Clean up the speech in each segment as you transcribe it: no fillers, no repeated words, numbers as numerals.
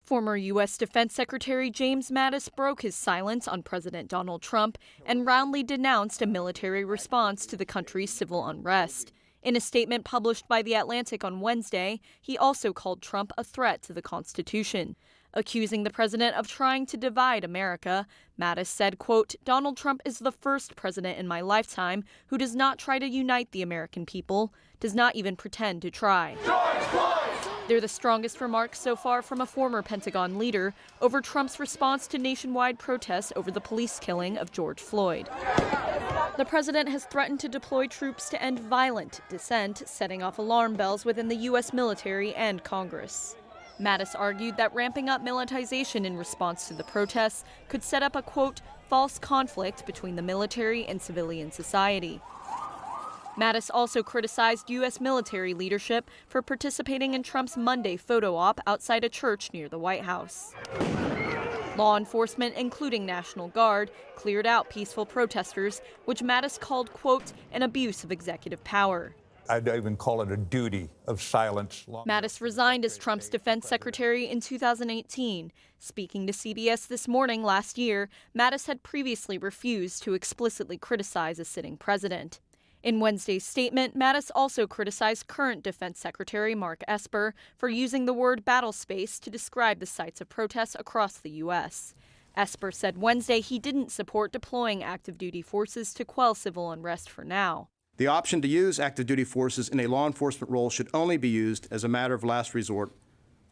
Former U.S. Defense Secretary James Mattis broke his silence on President Donald Trump and roundly denounced a military response to the country's civil unrest. In a statement published by The Atlantic on Wednesday, he also called Trump a threat to the Constitution. Accusing the president of trying to divide America, Mattis said, quote, "Donald Trump is the first president in my lifetime who does not try to unite the American people, does not even pretend to try." They're the strongest remarks so far from a former Pentagon leader over Trump's response to nationwide protests over the police killing of George Floyd. The president has threatened to deploy troops to end violent dissent, setting off alarm bells within the U.S. military and Congress. Mattis argued that ramping up militarization in response to the protests could set up a, quote, false conflict between the military and civilian society. Mattis also criticized U.S. military leadership for participating in Trump's Monday photo op outside a church near the White House. Law enforcement, including National Guard, cleared out peaceful protesters, which Mattis called, quote, an abuse of executive power. I'd even call it a duty of silence. Mattis resigned as Trump's defense secretary in 2018. Speaking to CBS This Morning last year, Mattis had previously refused to explicitly criticize a sitting president. In Wednesday's statement, Mattis also criticized current Defense Secretary Mark Esper for using the word battle space to describe the sites of protests across the U.S. Esper said Wednesday he didn't support deploying active duty forces to quell civil unrest for now. The option to use active duty forces in a law enforcement role should only be used as a matter of last resort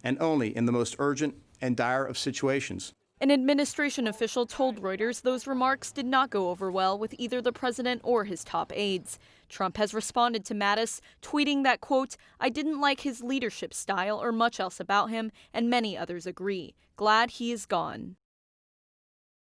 and only in the most urgent and dire of situations. An administration official told Reuters those remarks did not go over well with either the president or his top aides. Trump has responded to Mattis, tweeting that, quote, "I didn't like his leadership style or much else about him, and many others agree. Glad he is gone."